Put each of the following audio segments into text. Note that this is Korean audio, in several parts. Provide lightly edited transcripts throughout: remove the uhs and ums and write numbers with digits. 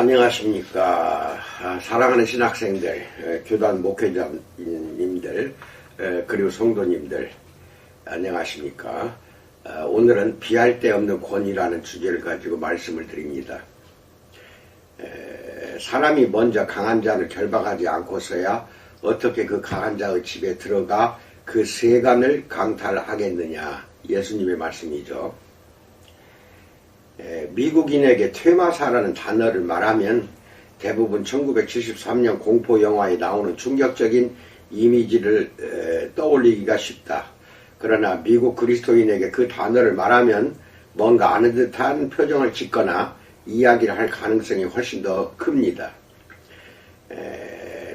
안녕하십니까. 사랑하는 신학생들, 교단 목회자님들, 그리고 성도님들, 안녕하십니까. 오늘은 비할 데 없는 권위라는 주제를 가지고 말씀을 드립니다. 사람이 먼저 강한 자를 결박하지 않고서야 어떻게 그 강한 자의 집에 들어가 그 세간을 강탈하겠느냐. 예수님의 말씀이죠. 미국인에게 퇴마사라는 단어를 말하면 대부분 1973년 공포 영화에 나오는 충격적인 이미지를 떠올리기가 쉽다. 그러나 미국 그리스도인에게 그 단어를 말하면 뭔가 아는 듯한 표정을 짓거나 이야기를 할 가능성이 훨씬 더 큽니다.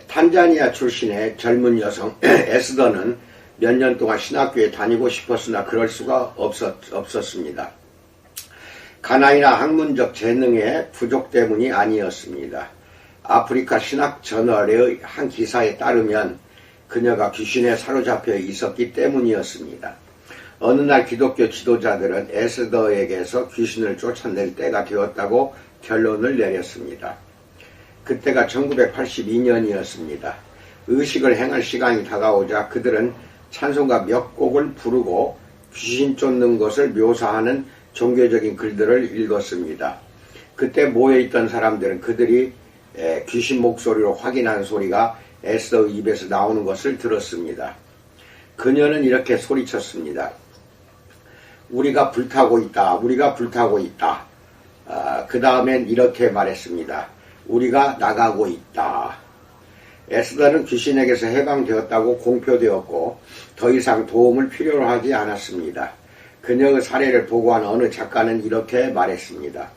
탄자니아 출신의 젊은 여성 에스더는 몇 년 동안 신학교에 다니고 싶었으나 그럴 수가 없었습니다. 가나이나 학문적 재능의 부족 때문이 아니었습니다. 아프리카 신학 저널의 한 기사에 따르면 그녀가 귀신에 사로잡혀 있었기 때문이었습니다. 어느 날 기독교 지도자들은 에스더에게서 귀신을 쫓아낼 때가 되었다고 결론을 내렸습니다. 그때가 1982년이었습니다. 의식을 행할 시간이 다가오자 그들은 찬송가 몇 곡을 부르고 귀신 쫓는 것을 묘사하는 종교적인 글들을 읽었습니다. 그때 모여있던 사람들은 그들이 귀신 목소리로 확인한 소리가 에스더의 입에서 나오는 것을 들었습니다. 그녀는 이렇게 소리쳤습니다. 우리가 불타고 있다. 우리가 불타고 있다. 그 다음엔 이렇게 말했습니다. 우리가 나가고 있다. 에스더는 귀신에게서 해방되었다고 공표되었고 더 이상 도움을 필요로 하지 않았습니다. 그녀의 사례를 보고한 어느 작가는 이렇게 말했습니다.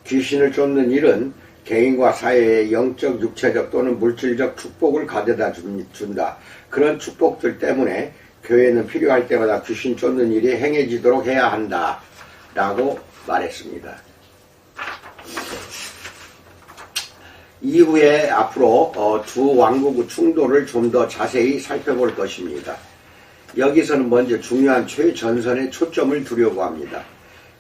귀신을 쫓는 일은 개인과 사회에 영적, 육체적 또는 물질적 축복을 가져다 준다. 그런 축복들 때문에 교회는 필요할 때마다 귀신 쫓는 일이 행해지도록 해야 한다. 라고 말했습니다. 이후에 앞으로 두 왕국의 충돌을 좀 더 자세히 살펴볼 것입니다. 여기서는 먼저 중요한 최전선에 초점을 두려고 합니다.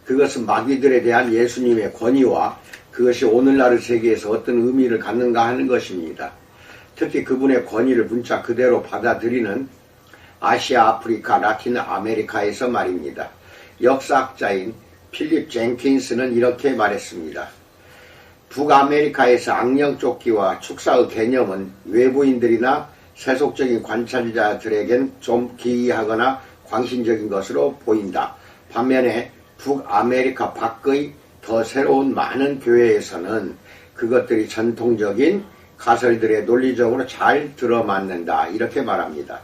그것은 마귀들에 대한 예수님의 권위와 그것이 오늘날의 세계에서 어떤 의미를 갖는가 하는 것입니다. 특히 그분의 권위를 문자 그대로 받아들이는 아시아, 아프리카, 라틴 아메리카에서 말입니다. 역사학자인 필립 젠킨스는 이렇게 말했습니다. 북아메리카에서 악령쫓기와 축사의 개념은 외부인들이나 세속적인 관찰자들에겐 좀 기이하거나 광신적인 것으로 보인다. 반면에 북아메리카 밖의 더 새로운 많은 교회에서는 그것들이 전통적인 가설들의 논리적으로 잘 들어맞는다. 이렇게 말합니다.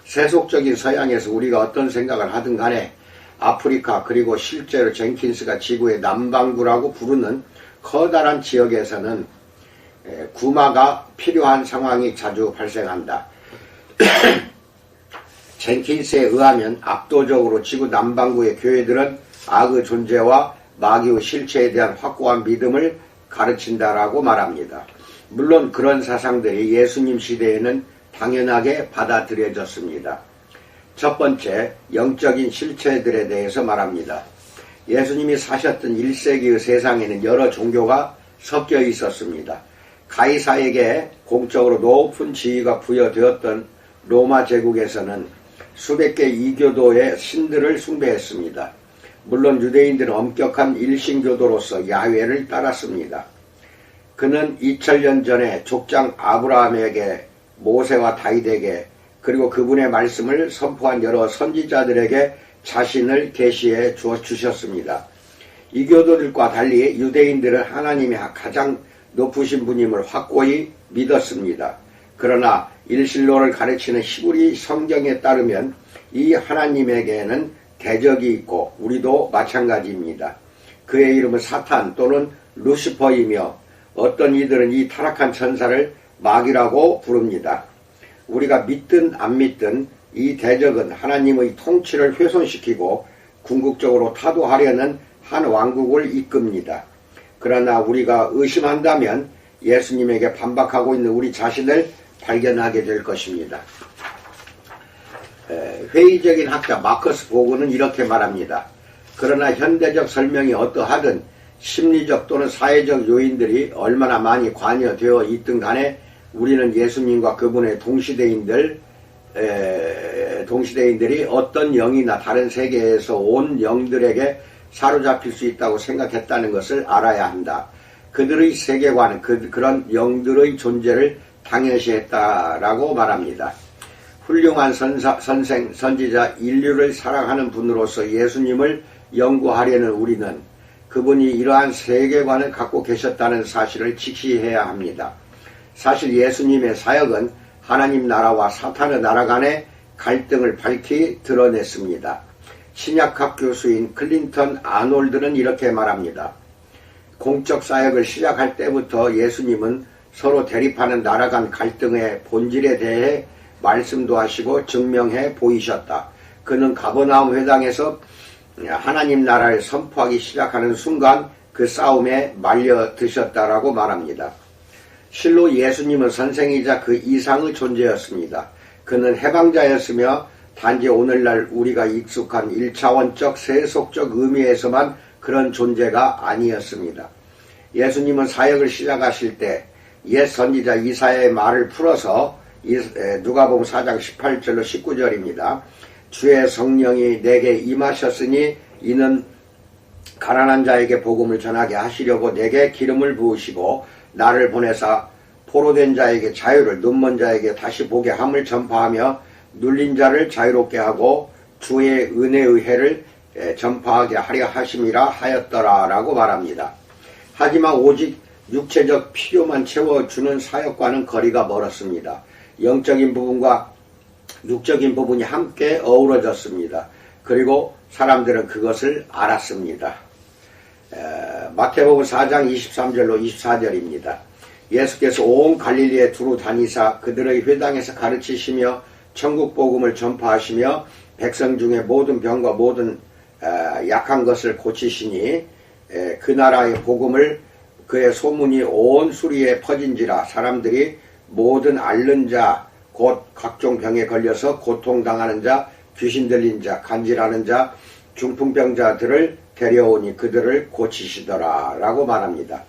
세속적인 서양에서 우리가 어떤 생각을 하든 간에 아프리카 그리고 실제로 젠킨스가 지구의 남반구라고 부르는 커다란 지역에서는 구마가 필요한 상황이 자주 발생한다. 젠킨스에 의하면 압도적으로 지구 남반구의 교회들은 악의 존재와 마귀의 실체에 대한 확고한 믿음을 가르친다라고 말합니다. 물론 그런 사상들이 예수님 시대에는 당연하게 받아들여졌습니다. 첫 번째, 영적인 실체들에 대해서 말합니다. 예수님이 사셨던 1세기의 세상에는 여러 종교가 섞여 있었습니다. 가이사에게 공적으로 높은 지위가 부여되었던 로마 제국에서는 수백 개 이교도의 신들을 숭배했습니다. 물론 유대인들은 엄격한 일신교도로서 야훼를 따랐습니다. 그는 2000년 전에 족장 아브라함에게, 모세와 다윗에게, 그리고 그분의 말씀을 선포한 여러 선지자들에게 자신을 계시해 주셨습니다. 이교도들과 달리 유대인들은 하나님이 가장 높으신 분임을 확고히 믿었습니다. 그러나 일신론을 가르치는 히브리 성경에 따르면 이 하나님에게는 대적이 있고 우리도 마찬가지입니다. 그의 이름은 사탄 또는 루시퍼이며 어떤 이들은 이 타락한 천사를 마귀라고 부릅니다. 우리가 믿든 안 믿든 이 대적은 하나님의 통치를 훼손시키고 궁극적으로 타도하려는 한 왕국을 이끕니다. 그러나 우리가 의심한다면 예수님에게 반박하고 있는 우리 자신을 발견하게 될 것입니다. 회의적인 학자 마커스 보그는 이렇게 말합니다. 그러나 현대적 설명이 어떠하든 심리적 또는 사회적 요인들이 얼마나 많이 관여되어 있든 간에 우리는 예수님과 그분의 동시대인들이 어떤 영이나 다른 세계에서 온 영들에게 사로잡힐 수 있다고 생각했다는 것을 알아야 한다. 그들의 세계관은 그런 영들의 존재를 당연시했다라고 말합니다. 훌륭한 선생, 선지자, 인류를 사랑하는 분으로서 예수님을 연구하려는 우리는 그분이 이러한 세계관을 갖고 계셨다는 사실을 직시해야 합니다. 사실 예수님의 사역은 하나님 나라와 사탄의 나라 간의 갈등을 밝히 드러냈습니다. 신약학 교수인 클린턴 아놀드는 이렇게 말합니다. 공적 사역을 시작할 때부터 예수님은 서로 대립하는 나라 간 갈등의 본질에 대해 말씀도 하시고 증명해 보이셨다. 그는 가버나움 회당에서 하나님 나라를 선포하기 시작하는 순간 그 싸움에 말려드셨다라고 말합니다. 실로 예수님은 선생이자 그 이상의 존재였습니다. 그는 해방자였으며 단지 오늘날 우리가 익숙한 1차원적 세속적 의미에서만 그런 존재가 아니었습니다. 예수님은 사역을 시작하실 때 옛 선지자 이사야의 말을 풀어서 누가복음 4장 18절로 19절입니다. 주의 성령이 내게 임하셨으니 이는 가난한 자에게 복음을 전하게 하시려고 내게 기름을 부으시고 나를 보내사 포로된 자에게 자유를, 눈먼 자에게 다시 보게 함을 전파하며 눌린 자를 자유롭게 하고 주의 은혜의 해를 전파하게 하려 하심이라 하였더라 라고 말합니다. 하지만 오직 육체적 필요만 채워주는 사역과는 거리가 멀었습니다. 영적인 부분과 육적인 부분이 함께 어우러졌습니다. 그리고 사람들은 그것을 알았습니다. 마태복음 4장 23절로 24절입니다. 예수께서 온 갈릴리에 두루 다니사 그들의 회당에서 가르치시며 천국 복음을 전파하시며 백성 중에 모든 병과 모든 약한 것을 고치시니 그 나라의 복음을 그의 소문이 온 수리에 퍼진지라. 사람들이 모든 앓는 자 곧 각종 병에 걸려서 고통당하는 자, 귀신 들린 자, 간질하는 자, 중풍병자들을 데려오니 그들을 고치시더라 라고 말합니다.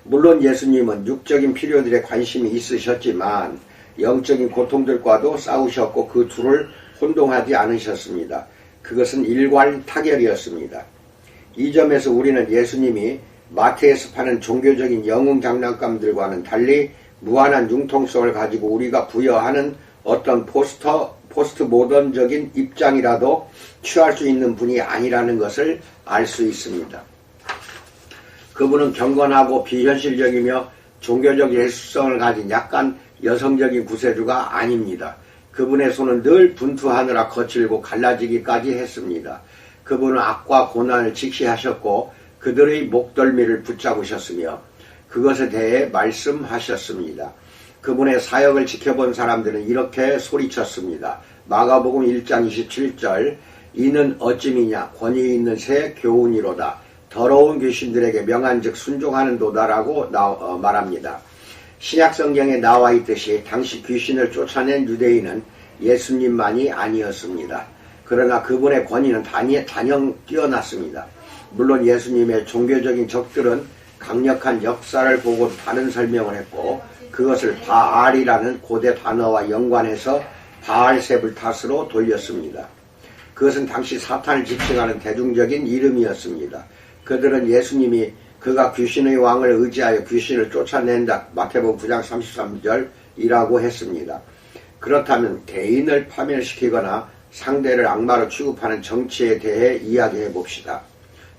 물론 예수님은 육적인 필요들에 관심이 있으셨지만 영적인 고통들과도 싸우셨고 그 둘을 혼동하지 않으셨습니다. 그것은 일괄 타결이었습니다. 이 점에서 우리는 예수님이 마트에서 파는 종교적인 영웅 장난감들과는 달리 무한한 융통성을 가지고 우리가 부여하는 어떤 포스트 모던적인 입장이라도 취할 수 있는 분이 아니라는 것을 알 수 있습니다. 그분은 경건하고 비현실적이며 종교적 예술성을 가진 약간 여성적인 구세주가 아닙니다. 그분의 손은 늘 분투하느라 거칠고 갈라지기까지 했습니다. 그분은 악과 고난을 직시하셨고 그들의 목덜미를 붙잡으셨으며 그것에 대해 말씀하셨습니다. 그분의 사역을 지켜본 사람들은 이렇게 소리쳤습니다. 마가복음 1장 27절 이는 어찌미냐 권위 있는 새 교훈이로다. 더러운 귀신들에게 명한즉 순종하는도다라고 말합니다. 신약성경에 나와 있듯이 당시 귀신을 쫓아낸 유대인은 예수님만이 아니었습니다. 그러나 그분의 권위는 단연 뛰어났습니다. 물론 예수님의 종교적인 적들은 강력한 역사를 보고 다른 설명을 했고 그것을 바알이라는 고대 단어와 연관해서 바알세불 탓으로 돌렸습니다. 그것은 당시 사탄을 지칭하는 대중적인 이름이었습니다. 그들은 예수님이 그가 귀신의 왕을 의지하여 귀신을 쫓아낸다. 마태복음 9장 33절이라고 했습니다. 그렇다면 개인을 파멸시키거나 상대를 악마로 취급하는 정치에 대해 이야기해 봅시다.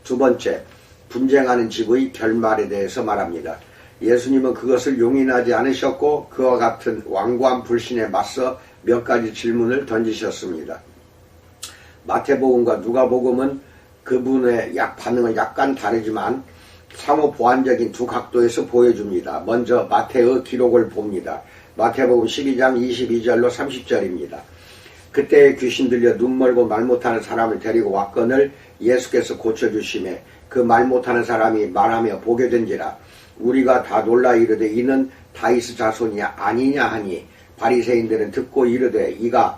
두 번째, 분쟁하는 집의 결말에 대해서 말합니다. 예수님은 그것을 용인하지 않으셨고 그와 같은 완고한 불신에 맞서 몇 가지 질문을 던지셨습니다. 마태복음과 누가복음은 그분의 반응은 약간 다르지만 상호 보완적인 두 각도에서 보여줍니다. 먼저 마태의 기록을 봅니다. 마태복음 12장 22절로 30절입니다. 그때 귀신 들려 눈 멀고 말 못하는 사람을 데리고 왔거늘 예수께서 고쳐주시매 그 말 못하는 사람이 말하며 보게 된지라. 우리가 다 놀라 이르되 이는 다윗의 자손이 아니냐 하니 바리새인들은 듣고 이르되 이가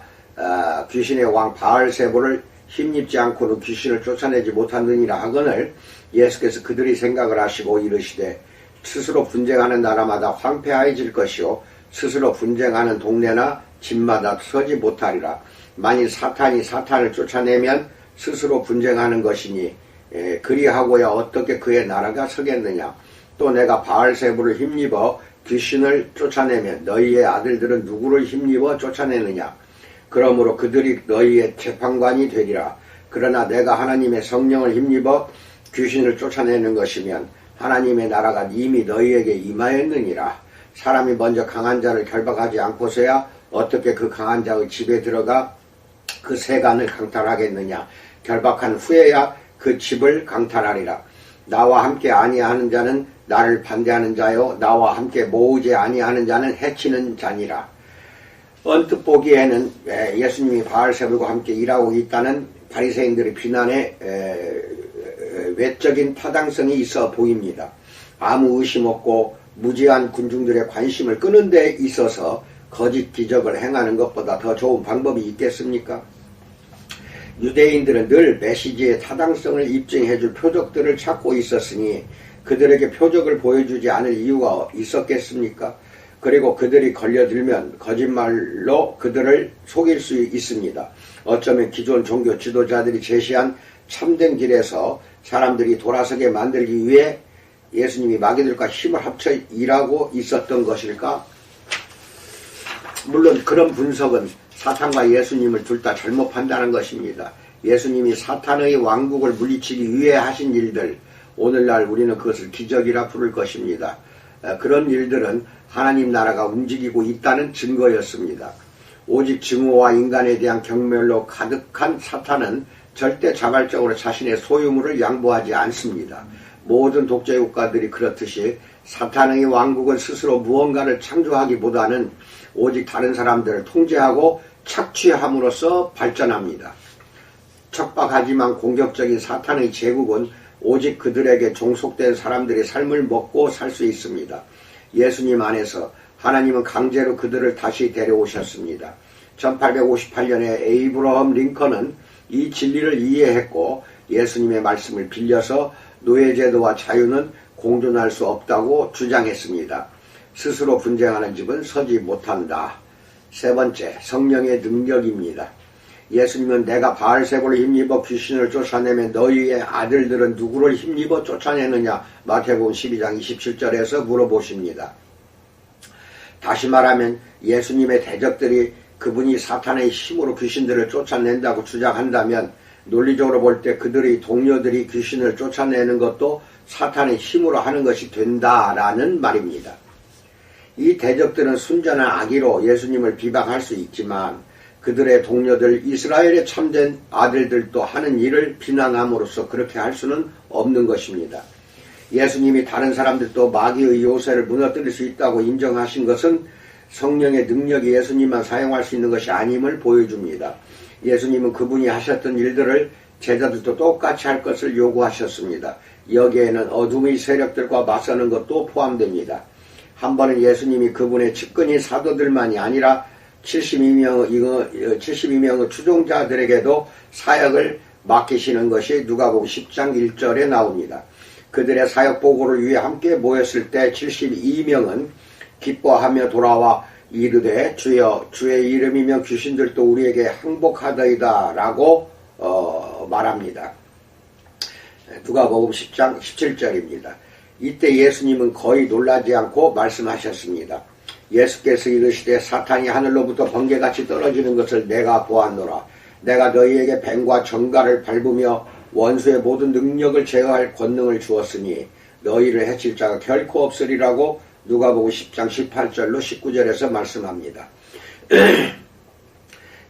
귀신의 왕 바알세불을 힘입지 않고는 귀신을 쫓아내지 못하느니라 하거늘 예수께서 그들이 생각을 하시고 이르시되 스스로 분쟁하는 나라마다 황폐하여질 것이요 스스로 분쟁하는 동네나 집마다 서지 못하리라. 만일 사탄이 사탄을 쫓아내면 스스로 분쟁하는 것이니 그리하고야 어떻게 그의 나라가 서겠느냐. 또 내가 바알세불을 힘입어 귀신을 쫓아내면 너희의 아들들은 누구를 힘입어 쫓아내느냐. 그러므로 그들이 너희의 재판관이 되리라. 그러나 내가 하나님의 성령을 힘입어 귀신을 쫓아내는 것이면 하나님의 나라가 이미 너희에게 임하였느니라. 사람이 먼저 강한 자를 결박하지 않고서야 어떻게 그 강한 자의 집에 들어가 그 세간을 강탈하겠느냐. 결박한 후에야 그 집을 강탈하리라. 나와 함께 아니하는 자는 나를 반대하는 자요 나와 함께 모으지 아니하는 자는 해치는 자니라. 언뜻 보기에는 예수님이 바알세불과 함께 일하고 있다는 바리새인들의 비난에 외적인 타당성이 있어 보입니다. 아무 의심 없고 무지한 군중들의 관심을 끄는 데 있어서 거짓 기적을 행하는 것보다 더 좋은 방법이 있겠습니까? 유대인들은 늘 메시지의 타당성을 입증해줄 표적들을 찾고 있었으니 그들에게 표적을 보여주지 않을 이유가 있었겠습니까? 그리고 그들이 걸려들면 거짓말로 그들을 속일 수 있습니다. 어쩌면 기존 종교 지도자들이 제시한 참된 길에서 사람들이 돌아서게 만들기 위해 예수님이 마귀들과 힘을 합쳐 일하고 있었던 것일까? 물론 그런 분석은 사탄과 예수님을 둘 다 잘못 판단한 것입니다. 예수님이 사탄의 왕국을 물리치기 위해 하신 일들, 오늘날 우리는 그것을 기적이라 부를 것입니다. 그런 일들은 하나님 나라가 움직이고 있다는 증거였습니다. 오직 증오와 인간에 대한 경멸로 가득한 사탄은 절대 자발적으로 자신의 소유물을 양보하지 않습니다. 모든 독재 국가들이 그렇듯이 사탄의 왕국은 스스로 무언가를 창조하기보다는 오직 다른 사람들을 통제하고 착취함으로써 발전합니다. 척박하지만 공격적인 사탄의 제국은 오직 그들에게 종속된 사람들의 삶을 먹고 살 수 있습니다. 예수님 안에서 하나님은 강제로 그들을 다시 데려오셨습니다. 1858년에 에이브러함 링컨은 이 진리를 이해했고 예수님의 말씀을 빌려서 노예제도와 자유는 공존할 수 없다고 주장했습니다. 스스로 분쟁하는 집은 서지 못한다. 세 번째, 성령의 능력입니다. 예수님은 내가 바알세불을 힘입어 귀신을 쫓아내면 너희의 아들들은 누구를 힘입어 쫓아내느냐 마태복음 12장 27절에서 물어보십니다. 다시 말하면 예수님의 대적들이 그분이 사탄의 힘으로 귀신들을 쫓아낸다고 주장한다면 논리적으로 볼 때 그들의 동료들이 귀신을 쫓아내는 것도 사탄의 힘으로 하는 것이 된다라는 말입니다. 이 대적들은 순전한 악의로 예수님을 비방할 수 있지만 그들의 동료들 이스라엘의 참된 아들들도 하는 일을 비난함으로써 그렇게 할 수는 없는 것입니다. 예수님이 다른 사람들도 마귀의 요새를 무너뜨릴 수 있다고 인정하신 것은 성령의 능력이 예수님만 사용할 수 있는 것이 아님을 보여줍니다. 예수님은 그분이 하셨던 일들을 제자들도 똑같이 할 것을 요구하셨습니다. 여기에는 어둠의 세력들과 맞서는 것도 포함됩니다. 한 번은 예수님이 그분의 측근인 사도들만이 아니라 72명의 추종자들에게도 사역을 맡기시는 것이 누가복음 10장 1절에 나옵니다. 그들의 사역 보고를 위해 함께 모였을 때 72명은 기뻐하며 돌아와 이르되 주여 주의 이름이면 귀신들도 우리에게 항복하더이다 라고 말합니다. 누가복음 10장 17절입니다. 이때 예수님은 거의 놀라지 않고 말씀하셨습니다. 예수께서 이르시되 사탄이 하늘로부터 번개같이 떨어지는 것을 내가 보았노라. 내가 너희에게 뱀과 정갈을 밟으며 원수의 모든 능력을 제어할 권능을 주었으니 너희를 해칠 자가 결코 없으리라고 누가복음 10장 18절로 19절에서 말씀합니다.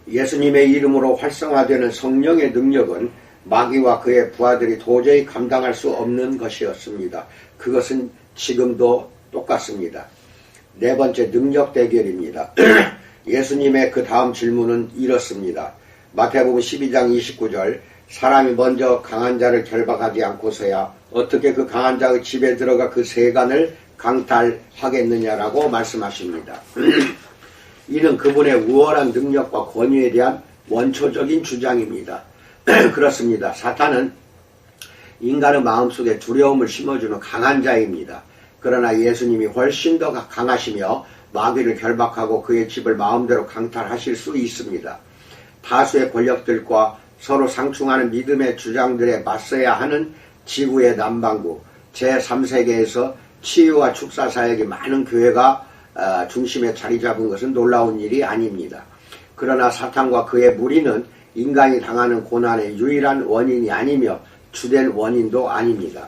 예수님의 이름으로 활성화되는 성령의 능력은 마귀와 그의 부하들이 도저히 감당할 수 없는 것이었습니다. 그것은 지금도 똑같습니다. 네 번째, 능력 대결입니다. 예수님의 그 다음 질문은 이렇습니다. 마태복음 12장 29절 사람이 먼저 강한 자를 결박하지 않고서야 어떻게 그 강한 자의 집에 들어가 그 세간을 강탈하겠느냐라고 말씀하십니다. 이는 그분의 우월한 능력과 권위에 대한 원초적인 주장입니다. 그렇습니다. 사탄은 인간의 마음속에 두려움을 심어주는 강한 자입니다. 그러나 예수님이 훨씬 더 강하시며 마귀를 결박하고 그의 집을 마음대로 강탈하실 수 있습니다. 다수의 권력들과 서로 상충하는 믿음의 주장들에 맞서야 하는 지구의 남반구 제3세계에서 치유와 축사 사역이 많은 교회가 중심에 자리 잡은 것은 놀라운 일이 아닙니다. 그러나 사탄과 그의 무리는 인간이 당하는 고난의 유일한 원인이 아니며 주된 원인도 아닙니다.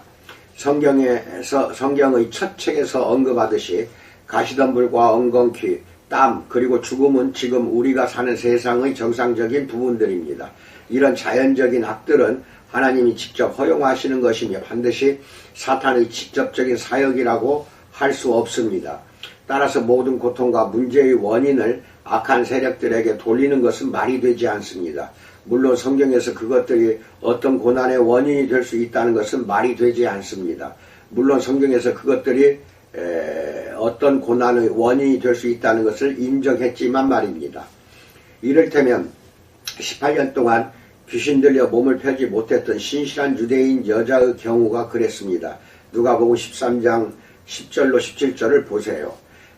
성경의 첫 책에서 언급하듯이 가시덤불과 엉겅퀴, 땀, 그리고 죽음은 지금 우리가 사는 세상의 정상적인 부분들입니다. 이런 자연적인 악들은 하나님이 직접 허용하시는 것이며 반드시 사탄의 직접적인 사역이라고 할 수 없습니다. 따라서 모든 고통과 문제의 원인을 악한 세력들에게 돌리는 것은 말이 되지 않습니다. 물론 성경에서 그것들이 어떤 고난의 원인이 될 수 있다는 것은 말이 되지 않습니다. 물론 성경에서 그것들이 어떤 고난의 원인이 될 수 있다는 것을 인정했지만 말입니다. 이를테면 18년 동안 귀신 들려 몸을 펴지 못했던 신실한 유대인 여자의 경우가 그랬습니다. 누가복음 13장 10절로 17절을 보세요.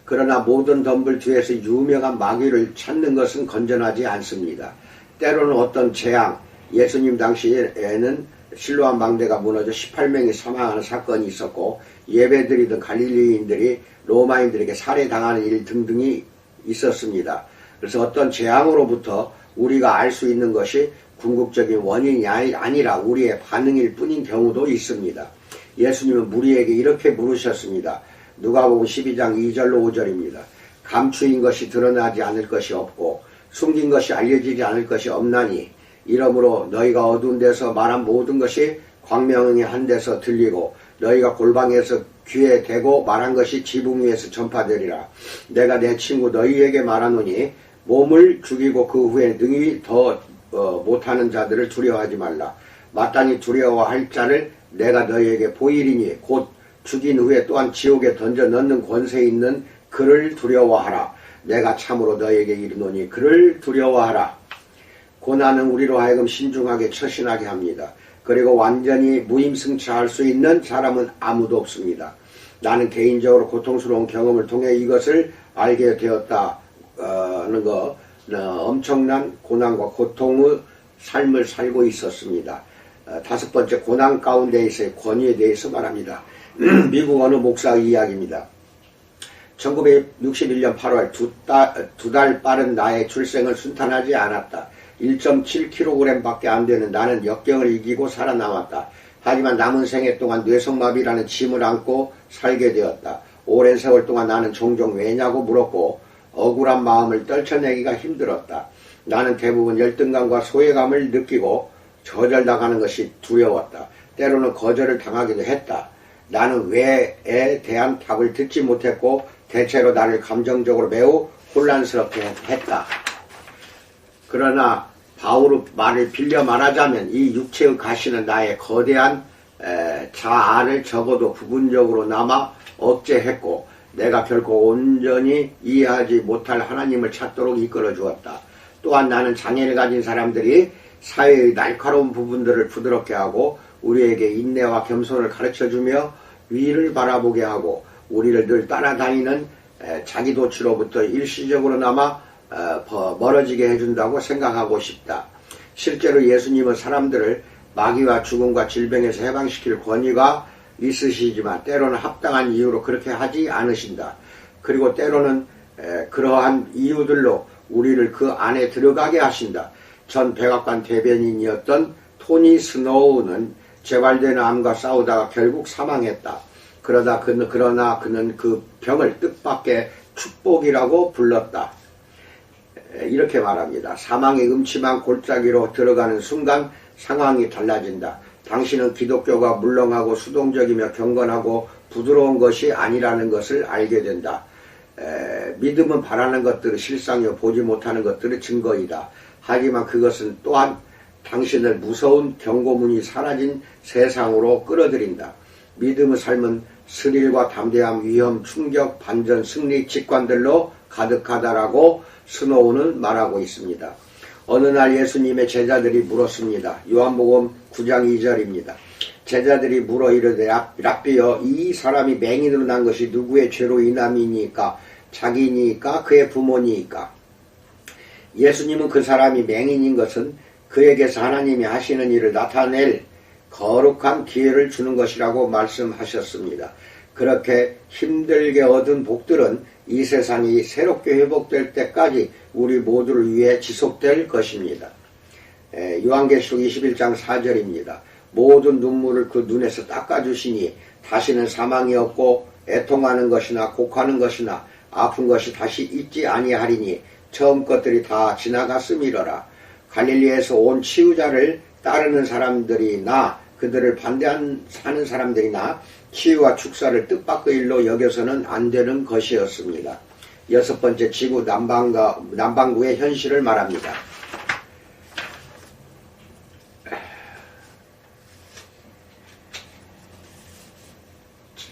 그러나 모든 덤불 뒤에서 유명한 마귀를 찾는 것은 건전하지 않습니다. 때로는 어떤 재앙, 예수님 당시에는 실로암 망대가 무너져 18명이 사망하는 사건이 있었고 예배드리던 갈릴리인들이 로마인들에게 살해당하는 일 등등이 있었습니다. 그래서 어떤 재앙으로부터 우리가 알 수 있는 것이 궁극적인 원인이 아니라 우리의 반응일 뿐인 경우도 있습니다. 예수님은 무리에게 이렇게 물으셨습니다. 누가복음 12장 2절로 5절입니다. 감추인 것이 드러나지 않을 것이 없고 숨긴 것이 알려지지 않을 것이 없나니 이러므로 너희가 어두운 데서 말한 모든 것이 광명의 한 데서 들리고 너희가 골방에서 귀에 대고 말한 것이 지붕 위에서 전파되리라. 내가 내 친구 너희에게 말하노니 몸을 죽이고 그 후에 능히 더 못하는 자들을 두려워하지 말라. 마땅히 두려워할 자를 내가 너희에게 보이리니 곧 죽인 후에 또한 지옥에 던져 넣는 권세 있는 그를 두려워하라. 내가 참으로 너희에게 이르노니 그를 두려워하라. 고난은 우리로 하여금 신중하게 처신하게 합니다. 그리고 완전히 무임승차할 수 있는 사람은 아무도 없습니다. 나는 개인적으로 고통스러운 경험을 통해 이것을 알게 되었다는 거, 엄청난 고난과 고통의 삶을 살고 있었습니다. 다섯 번째, 고난 가운데에서의 권위에 대해서 말합니다. 미국 어느 목사의 이야기입니다. 1961년 8월 두 달 빠른 나의 출생은 순탄하지 않았다. 1.7kg 밖에 안 되는 나는 역경을 이기고 살아남았다. 하지만 남은 생애 동안 뇌성마비라는 짐을 안고 살게 되었다. 오랜 세월 동안 나는 종종 왜냐고 물었고 억울한 마음을 떨쳐내기가 힘들었다. 나는 대부분 열등감과 소외감을 느끼고 거절당하는 것이 두려웠다. 때로는 거절을 당하기도 했다. 나는 왜에 대한 답을 듣지 못했고 대체로 나를 감정적으로 매우 혼란스럽게 했다. 그러나 바울의 말을 빌려 말하자면 이 육체의 가시는 나의 거대한 자아를 적어도 부분적으로나마 억제했고 내가 결코 온전히 이해하지 못할 하나님을 찾도록 이끌어 주었다. 또한 나는 장애를 가진 사람들이 사회의 날카로운 부분들을 부드럽게 하고 우리에게 인내와 겸손을 가르쳐주며 위를 바라보게 하고 우리를 늘 따라다니는 자기도취로부터 일시적으로나마 멀어지게 해준다고 생각하고 싶다. 실제로 예수님은 사람들을 마귀와 죽음과 질병에서 해방시킬 권위가 있으시지만 때로는 합당한 이유로 그렇게 하지 않으신다. 그리고 때로는 그러한 이유들로 우리를 그 안에 들어가게 하신다. 전 백악관 대변인이었던 토니 스노우는 재발되는 암과 싸우다가 결국 사망했다. 그러나 그는 그 병을 뜻밖의 축복이라고 불렀다. 이렇게 말합니다. 사망의 음침한 골짜기로 들어가는 순간 상황이 달라진다. 당신은 기독교가 물렁하고 수동적이며 경건하고 부드러운 것이 아니라는 것을 알게 된다. 믿음은 바라는 것들의 실상이요 보지 못하는 것들의 증거이다. 하지만 그것은 또한 당신을 무서운 경고문이 사라진 세상으로 끌어들인다. 믿음의 삶은 스릴과 담대함, 위험, 충격, 반전, 승리, 직관들로 가득하다라고 스노우는 말하고 있습니다. 어느 날 예수님의 제자들이 물었습니다. 요한복음 9장 2절입니다. 제자들이 물어 이르되 랍비여, 이 사람이 맹인으로 난 것이 누구의 죄로 인함이니까? 자기니까 그의 부모니까? 예수님은 그 사람이 맹인인 것은 그에게서 하나님이 하시는 일을 나타낼 거룩한 기회를 주는 것이라고 말씀하셨습니다. 그렇게 힘들게 얻은 복들은 이 세상이 새롭게 회복될 때까지 우리 모두를 위해 지속될 것입니다. 요한계시록 21장 4절입니다. 모든 눈물을 그 눈에서 닦아주시니 다시는 사망이 없고 애통하는 것이나 곡하는 것이나 아픈 것이 다시 있지 아니하리니 처음 것들이 다 지나갔음이러라. 갈릴리에서 온 치유자를 따르는 사람들이나 그들을 반대하는 사람들이나 치유와 축사를 뜻밖의 일로 여겨서는 안 되는 것이었습니다. 여섯 번째, 지구 남반구의 현실을 말합니다.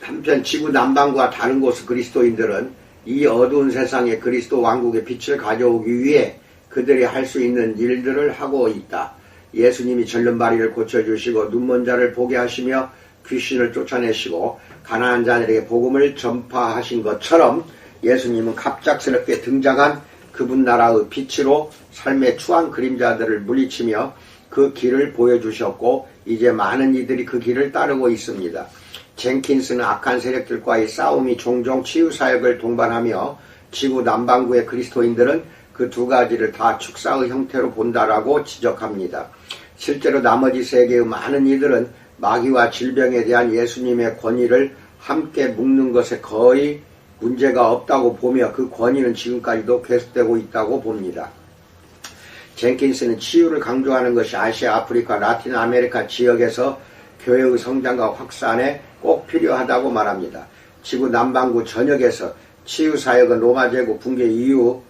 한편 지구 남반구와 다른 곳의 그리스도인들은 이 어두운 세상에 그리스도 왕국의 빛을 가져오기 위해 그들이 할 수 있는 일들을 하고 있다. 예수님이 절름발이를 고쳐주시고 눈먼 자를 보게 하시며 귀신을 쫓아내시고 가난한 자들에게 복음을 전파하신 것처럼 예수님은 갑작스럽게 등장한 그분 나라의 빛으로 삶의 추한 그림자들을 물리치며 그 길을 보여주셨고 이제 많은 이들이 그 길을 따르고 있습니다. 젠킨스는 악한 세력들과의 싸움이 종종 치유사역을 동반하며 지구 남반구의 그리스도인들은 그 두 가지를 다 축사의 형태로 본다라고 지적합니다. 실제로 나머지 세계의 많은 이들은 마귀와 질병에 대한 예수님의 권위를 함께 묶는 것에 거의 문제가 없다고 보며 그 권위는 지금까지도 계속되고 있다고 봅니다. 젠킨스는 치유를 강조하는 것이 아시아, 아프리카, 라틴 아메리카 지역에서 교회의 성장과 확산에 꼭 필요하다고 말합니다. 지구 남반구 전역에서 치유사역은 로마 제국 붕괴 이후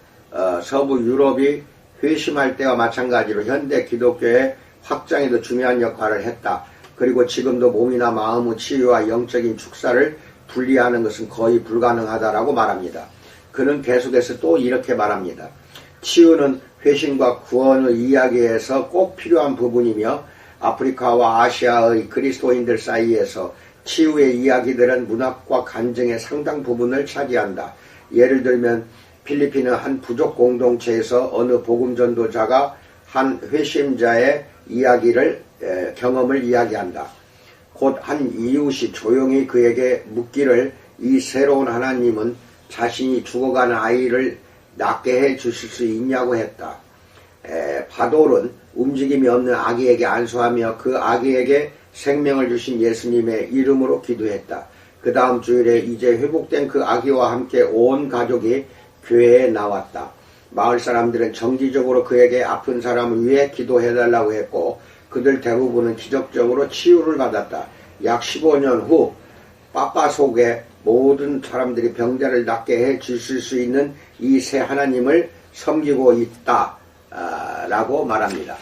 서부 유럽이 회심할 때와 마찬가지로 현대 기독교의 확장에도 중요한 역할을 했다. 그리고 지금도 몸이나 마음의 치유와 영적인 축사를 분리하는 것은 거의 불가능하다라고 말합니다. 그는 계속해서 또 이렇게 말합니다. 치유는 회심과 구원의 이야기에서 꼭 필요한 부분이며 아프리카와 아시아의 그리스도인들 사이에서 치유의 이야기들은 문학과 간증의 상당 부분을 차지한다. 예를 들면 필리핀의 한 부족 공동체에서 어느 복음 전도자가 한 회심자의 경험을 이야기한다. 곧 한 이웃이 조용히 그에게 묻기를 이 새로운 하나님은 자신이 죽어가는 아이를 낫게 해 주실 수 있냐고 했다. 바돌은 움직임이 없는 아기에게 안수하며 그 아기에게 생명을 주신 예수님의 이름으로 기도했다. 그 다음 주일에 이제 회복된 그 아기와 함께 온 가족이 교회에 나왔다. 마을 사람들은 정기적으로 그에게 아픈 사람을 위해 기도해달라고 했고 그들 대부분은 기적적으로 치유를 받았다. 약 15년 후 빠빠 속에 모든 사람들이 병자를 낫게 해 주실 수 있는 이 새 하나님을 섬기고 있다 라고 말합니다.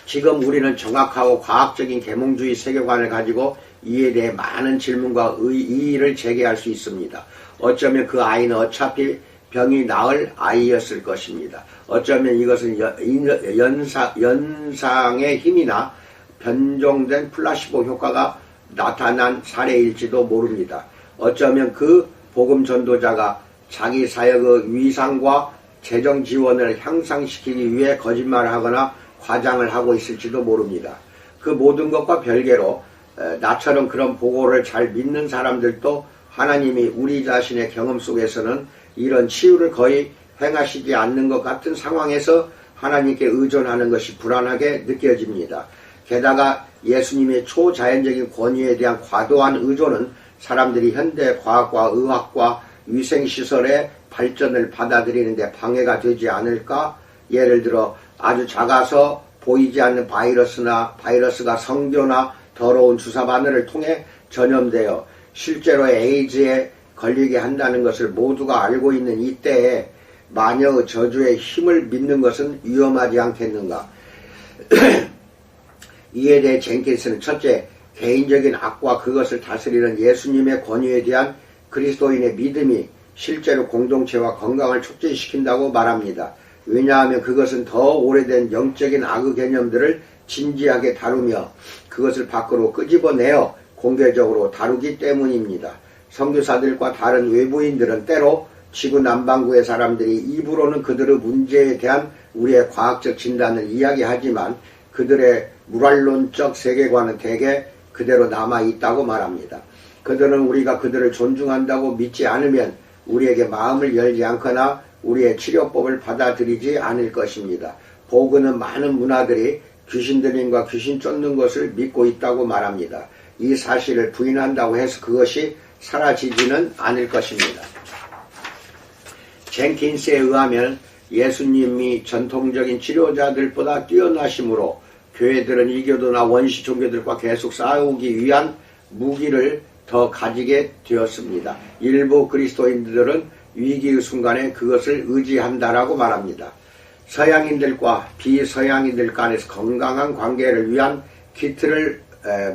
지금 우리는 정확하고 과학적인 계몽주의 세계관을 가지고 이에 대해 많은 질문과 이의를 제기할 수 있습니다. 어쩌면 그 아이는 어차피 병이 나을 아이였을 것입니다. 어쩌면 이것은 연상의 힘이나 변종된 플라시보 효과가 나타난 사례일지도 모릅니다. 어쩌면 그 복음 전도자가 자기 사역의 위상과 재정 지원을 향상시키기 위해 거짓말을 하거나 과장을 하고 있을지도 모릅니다. 그 모든 것과 별개로 나처럼 그런 보고를 잘 믿는 사람들도 하나님이 우리 자신의 경험 속에서는 이런 치유를 거의 행하시지 않는 것 같은 상황에서 하나님께 의존하는 것이 불안하게 느껴집니다. 게다가 예수님의 초자연적인 권위에 대한 과도한 의존은 사람들이 현대 과학과 의학과 위생시설의 발전을 받아들이는데 방해가 되지 않을까? 예를 들어 아주 작아서 보이지 않는 바이러스가 성교나 더러운 주사 바늘을 통해 전염되어 실제로 에이즈에 걸리게 한다는 것을 모두가 알고 있는 이때에 마녀의 저주의 힘을 믿는 것은 위험하지 않겠는가? 이에 대해 젠킨스는 첫째, 개인적인 악과 그것을 다스리는 예수님의 권위에 대한 그리스도인의 믿음이 실제로 공동체와 건강을 촉진시킨다고 말합니다. 왜냐하면 그것은 더 오래된 영적인 악의 개념들을 진지하게 다루며 그것을 밖으로 끄집어내어 공개적으로 다루기 때문입니다. 선교사들과 다른 외부인들은 때로 지구 남반구의 사람들이 입으로는 그들의 문제에 대한 우리의 과학적 진단을 이야기하지만 그들의 무랄론적 세계관은 대개 그대로 남아있다고 말합니다. 그들은 우리가 그들을 존중한다고 믿지 않으면 우리에게 마음을 열지 않거나 우리의 치료법을 받아들이지 않을 것입니다. 보그는 많은 문화들이 귀신 들림과 귀신 쫓는 것을 믿고 있다고 말합니다. 이 사실을 부인한다고 해서 그것이 사라지지는 않을 것입니다. 젠킨스에 의하면 예수님이 전통적인 치료자들보다 뛰어나심으로 교회들은 이교도나 원시 종교들과 계속 싸우기 위한 무기를 더 가지게 되었습니다. 일부 그리스도인들은 위기의 순간에 그것을 의지한다라고 말합니다. 서양인들과 비서양인들 간에서 건강한 관계를 위한 키트를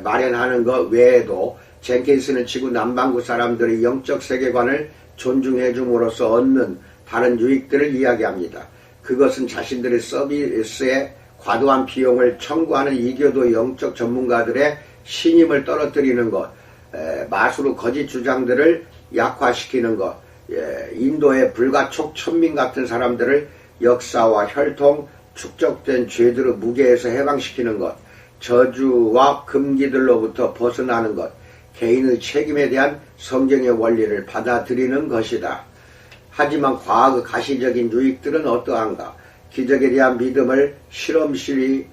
마련하는 것 외에도 젠킨스는 지구 남반구 사람들의 영적 세계관을 존중해 줌으로써 얻는 다른 유익들을 이야기합니다. 그것은 자신들의 서비스에 과도한 비용을 청구하는 이교도 영적 전문가들의 신임을 떨어뜨리는 것, 마술의 거짓 주장들을 약화시키는 것, 인도의 불가촉 천민 같은 사람들을 역사와 혈통, 축적된 죄들의 무게에서 해방시키는 것, 저주와 금기들로부터 벗어나는 것, 개인의 책임에 대한 성경의 원리를 받아들이는 것이다. 하지만 과학의 가시적인 유익들은 어떠한가? 기적에 대한 믿음을 실험실의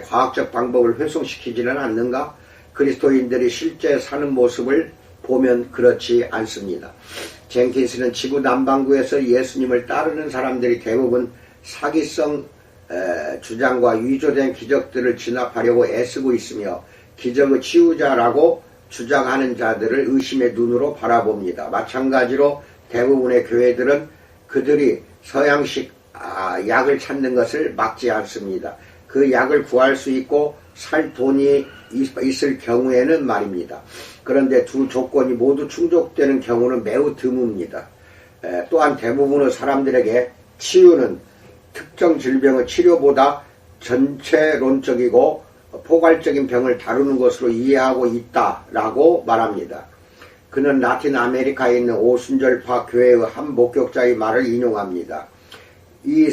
과학적 방법을 훼손시키지는 않는가? 그리스도인들이 실제 사는 모습을 보면 그렇지 않습니다. 젠킨스는 지구 남반구에서 예수님을 따르는 사람들이 대부분 사기성 주장과 위조된 기적들을 진압하려고 애쓰고 있으며 기적의 치유자라고 주장하는 자들을 의심의 눈으로 바라봅니다. 마찬가지로 대부분의 교회들은 그들이 서양식 약을 찾는 것을 막지 않습니다. 그 약을 구할 수 있고 살 돈이 있을 경우에는 말입니다. 그런데 두 조건이 모두 충족되는 경우는 매우 드뭅니다. 또한 대부분의 사람들에게 치유는 특정 질병의 치료보다 전체론적이고 포괄적인 병을 다루는 것으로 이해하고 있다라고 말합니다. 그는 라틴 아메리카에 있는 오순절파 교회의 한 목격자의 말을 인용합니다. 이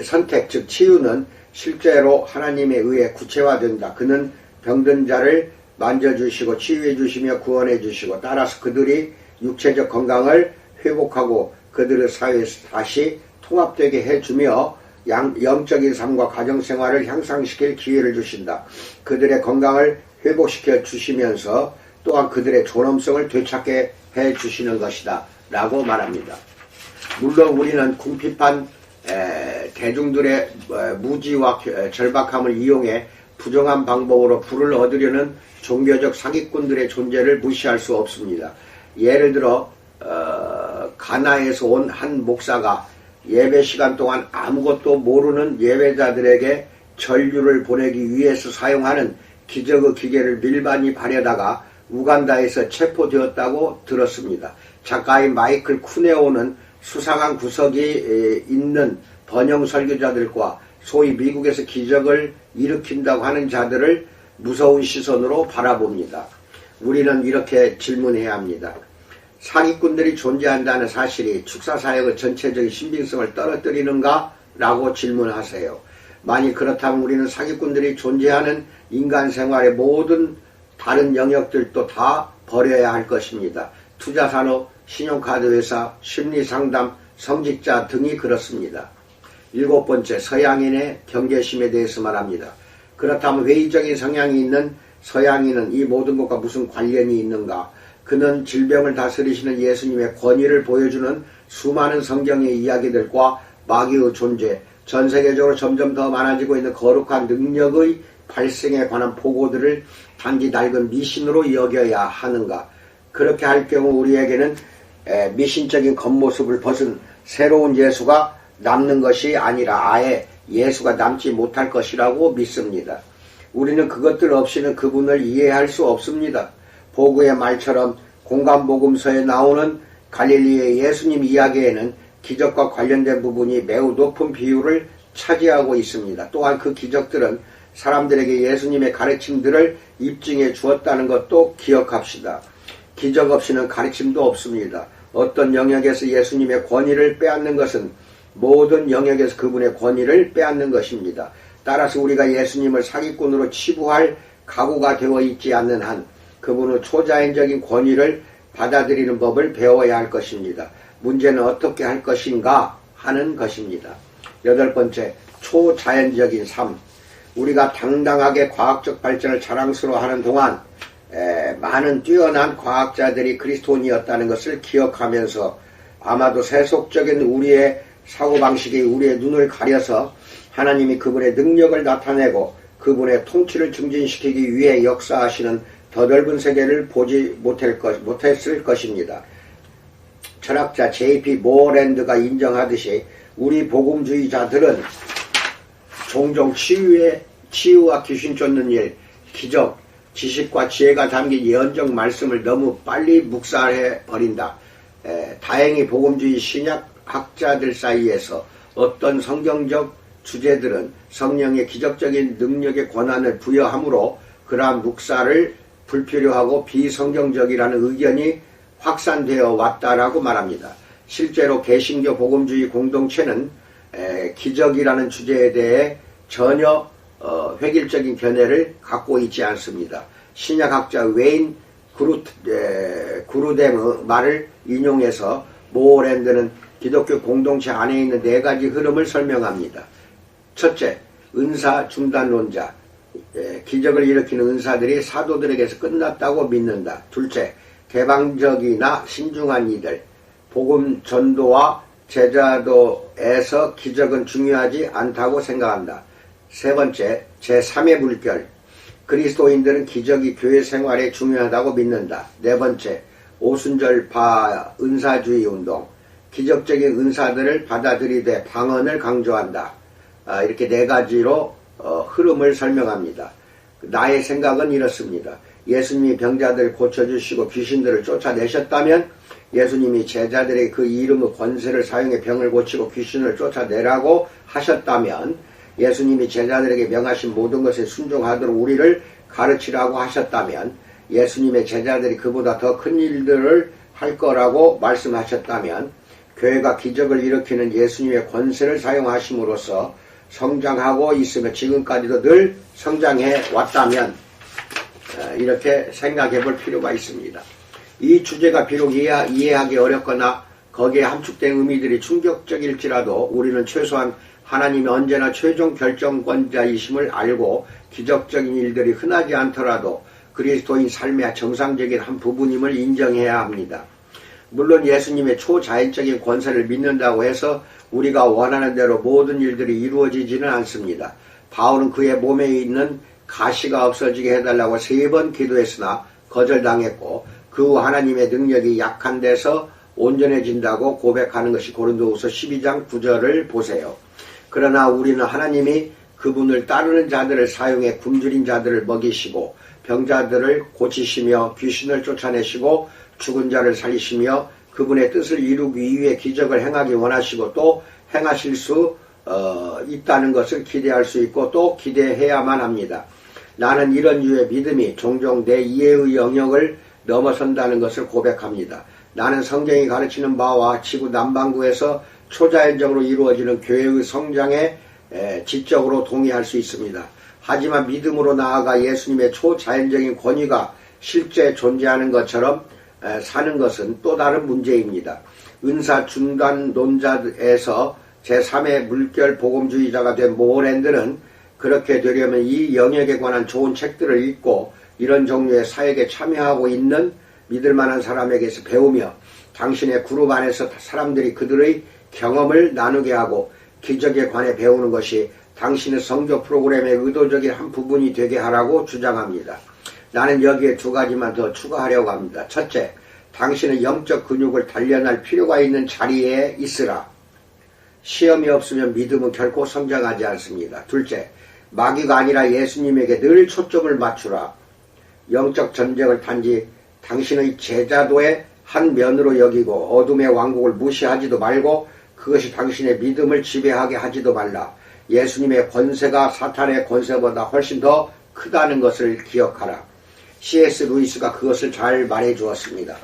선택, 즉 치유는 실제로 하나님에 의해 구체화된다. 그는 병든 자를 만져주시고 치유해 주시며 구원해 주시고 따라서 그들이 육체적 건강을 회복하고 그들의 사회에서 다시 통합되게 해주며 영적인 삶과 가정생활을 향상시킬 기회를 주신다. 그들의 건강을 회복시켜 주시면서 또한 그들의 존엄성을 되찾게 해주시는 것이다 라고 말합니다. 물론 우리는 궁핍한 대중들의 무지와 절박함을 이용해 부정한 방법으로 부를 얻으려는 종교적 사기꾼들의 존재를 무시할 수 없습니다. 예를 들어 가나에서 온 한 목사가 예배 시간 동안 아무것도 모르는 예배자들에게 전류를 보내기 위해서 사용하는 기적의 기계를 밀반이 발에다가 우간다에서 체포되었다고 들었습니다. 작가인 마이클 쿠네오는 수상한 구석이 있는 번영 설교자들과 소위 미국에서 기적을 일으킨다고 하는 자들을 무서운 시선으로 바라봅니다. 우리는 이렇게 질문해야 합니다. 사기꾼들이 존재한다는 사실이 축사사역의 전체적인 신빙성을 떨어뜨리는가? 라고 질문하세요. 만일 그렇다면 우리는 사기꾼들이 존재하는 인간 생활의 모든 다른 영역들도 다 버려야 할 것입니다. 투자산업, 신용카드회사, 심리상담, 성직자 등이 그렇습니다. 7번째, 서양인의 경계심에 대해서 말합니다. 그렇다면 회의적인 성향이 있는 서양인은 이 모든 것과 무슨 관련이 있는가? 그는 질병을 다스리시는 예수님의 권위를 보여주는 수많은 성경의 이야기들과 마귀의 존재, 전 세계적으로 점점 더 많아지고 있는 거룩한 능력의 발생에 관한 보고들을 단지 낡은 미신으로 여겨야 하는가? 그렇게 할 경우 우리에게는 미신적인 겉모습을 벗은 새로운 예수가 남는 것이 아니라 아예 예수가 남지 못할 것이라고 믿습니다. 우리는 그것들 없이는 그분을 이해할 수 없습니다. 보구의 말처럼 공간복음서에 나오는 갈릴리의 예수님 이야기에는 기적과 관련된 부분이 매우 높은 비율을 차지하고 있습니다. 또한 그 기적들은 사람들에게 예수님의 가르침들을 입증해 주었다는 것도 기억합시다. 기적 없이는 가르침도 없습니다. 어떤 영역에서 예수님의 권위를 빼앗는 것은 모든 영역에서 그분의 권위를 빼앗는 것입니다. 따라서 우리가 예수님을 사기꾼으로 치부할 각오가 되어 있지 않는 한 그분의 초자연적인 권위를 받아들이는 법을 배워야 할 것입니다. 문제는 어떻게 할 것인가 하는 것입니다. 8번째, 초자연적인 삶. 우리가 당당하게 과학적 발전을 자랑스러워하는 동안 많은 뛰어난 과학자들이 그리스도인이었다는 것을 기억하면서 아마도 세속적인 우리의 사고방식이 우리의 눈을 가려서 하나님이 그분의 능력을 나타내고 그분의 통치를 증진시키기 위해 역사하시는 더 넓은 세계를 보지 못했을 것입니다. 철학자 J.P. 모어랜드가 인정하듯이 우리 복음주의자들은 종종 치유와 귀신 쫓는 일, 기적, 지식과 지혜가 담긴 예언적 말씀을 너무 빨리 묵살해 버린다. 다행히 복음주의 신약학자들 사이에서 어떤 성경적 주제들은 성령의 기적적인 능력의 권한을 부여함으로 그러한 묵살을 불필요하고 비성경적이라는 의견이 확산되어 왔다라고 말합니다. 실제로 개신교 복음주의 공동체는 기적이라는 주제에 대해 전혀 획일적인 견해를 갖고 있지 않습니다. 신약학자 웨인 그루뎀의 말을 인용해서 모어랜드는 기독교 공동체 안에 있는 4가지 흐름을 설명합니다. 첫째, 은사 중단론자. 기적을 일으키는 은사들이 사도들에게서 끝났다고 믿는다. 둘째, 개방적이나 신중한 이들. 복음 전도와 제자도에서 기적은 중요하지 않다고 생각한다. 세 번째, 제3의 물결. 그리스도인들은 기적이 교회 생활에 중요하다고 믿는다. 네 번째, 오순절파 은사주의 운동. 기적적인 은사들을 받아들이되 방언을 강조한다. 이렇게 4가지로 흐름을 설명합니다. 나의 생각은 이렇습니다. 예수님이 병자들을 고쳐주시고 귀신들을 쫓아내셨다면 예수님이 제자들의 그 이름의 권세를 사용해 병을 고치고 귀신을 쫓아내라고 하셨다면 예수님이 제자들에게 명하신 모든 것에 순종하도록 우리를 가르치라고 하셨다면 예수님의 제자들이 그보다 더 큰 일들을 할 거라고 말씀하셨다면 교회가 기적을 일으키는 예수님의 권세를 사용하심으로써 성장하고 있으며 지금까지도 늘 성장해 왔다면 이렇게 생각해 볼 필요가 있습니다. 이 주제가 비록 이해하기 어렵거나 거기에 함축된 의미들이 충격적일지라도 우리는 최소한 하나님이 언제나 최종 결정권자이심을 알고 기적적인 일들이 흔하지 않더라도 그리스도인 삶의 정상적인 한 부분임을 인정해야 합니다. 물론 예수님의 초자연적인 권세를 믿는다고 해서 우리가 원하는 대로 모든 일들이 이루어지지는 않습니다. 바울은 그의 몸에 있는 가시가 없어지게 해달라고 3번 기도했으나 거절당했고 그 후 하나님의 능력이 약한 데서 온전해진다고 고백하는 것이 고린도후서 12장 9절을 보세요. 그러나 우리는 하나님이 그분을 따르는 자들을 사용해 굶주린 자들을 먹이시고 병자들을 고치시며 귀신을 쫓아내시고 죽은 자를 살리시며 그분의 뜻을 이루기 위해 기적을 행하기 원하시고 또 행하실 수 있다는 것을 기대할 수 있고 또 기대해야만 합니다. 나는 이런 유의 믿음이 종종 내 이해의 영역을 넘어선다는 것을 고백합니다. 나는 성경이 가르치는 바와 지구 남반구에서 초자연적으로 이루어지는 교회의 성장에 지적으로 동의할 수 있습니다. 하지만 믿음으로 나아가 예수님의 초자연적인 권위가 실제 존재하는 것처럼 사는 것은 또 다른 문제입니다. 은사 중단론자에서 제3의 물결 복음주의자가 된 모어랜드는 그렇게 되려면 이 영역에 관한 좋은 책들을 읽고 이런 종류의 사역에 참여하고 있는 믿을만한 사람에게서 배우며 당신의 그룹 안에서 사람들이 그들의 경험을 나누게 하고 기적에 관해 배우는 것이 당신의 성교 프로그램의 의도적인 한 부분이 되게 하라고 주장합니다. 나는 여기에 2가지만 더 추가하려고 합니다. 첫째, 당신의 영적 근육을 단련할 필요가 있는 자리에 있으라. 시험이 없으면 믿음은 결코 성장하지 않습니다. 둘째, 마귀가 아니라 예수님에게 늘 초점을 맞추라. 영적 전쟁을 단지 당신의 제자도의 한 면으로 여기고 어둠의 왕국을 무시하지도 말고 그것이 당신의 믿음을 지배하게 하지도 말라. 예수님의 권세가 사탄의 권세보다 훨씬 더 크다는 것을 기억하라. C.S. 루이스가 그것을 잘 말해 주었습니다.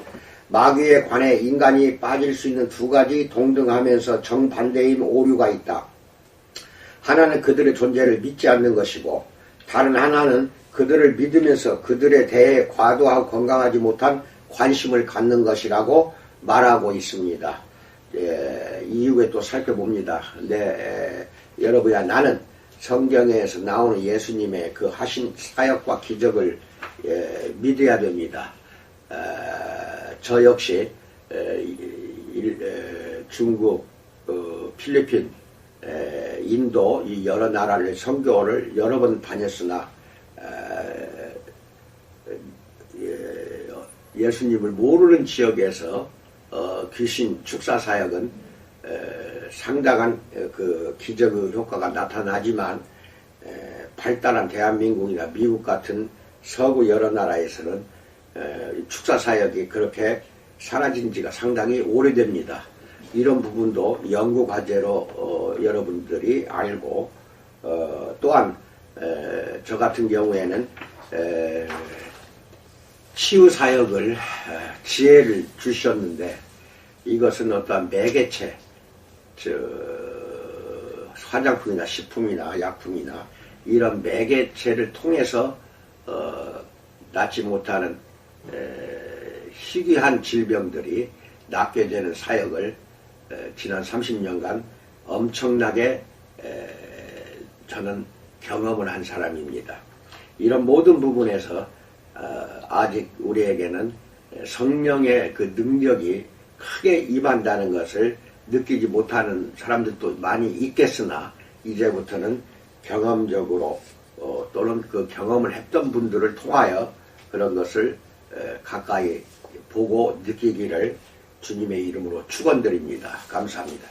마귀에 관해 인간이 빠질 수 있는 두 가지 동등하면서 정반대인 오류가 있다. 하나는 그들의 존재를 믿지 않는 것이고, 다른 하나는 그들을 믿으면서 그들에 대해 과도하고 건강하지 못한 관심을 갖는 것이라고 말하고 있습니다. 이후에 또 살펴봅니다. 여러분야, 나는 성경에서 나오는 예수님의 그 하신 사역과 기적을 믿어야 됩니다. 저 역시 중국, 필리핀, 인도 이 여러 나라를 선교를 여러 번 다녔으나 예수님을 모르는 지역에서 귀신 축사 사역은 상당한 그 기적 효과가 나타나지만 발달한 대한민국이나 미국 같은 서구 여러 나라에서는 축사 사역이 그렇게 사라진 지가 상당히 오래됩니다. 이런 부분도 연구 과제로 여러분들이 알고, 또한 저 같은 경우에는 치유 사역을 지혜를 주셨는데, 이것은 어떠한 매개체, 화장품이나 식품이나 약품이나 이런 매개체를 통해서 낫지 못하는 희귀한 질병들이 낫게 되는 사역을 지난 30년간 엄청나게 저는 경험을 한 사람입니다. 이런 모든 부분에서 아직 우리에게는 성령의 그 능력이 크게 임한다는 것을 느끼지 못하는 사람들도 많이 있겠으나, 이제부터는 경험적으로 또는 그 경험을 했던 분들을 통하여 그런 것을 가까이 보고 느끼기를 주님의 이름으로 축원드립니다. 감사합니다.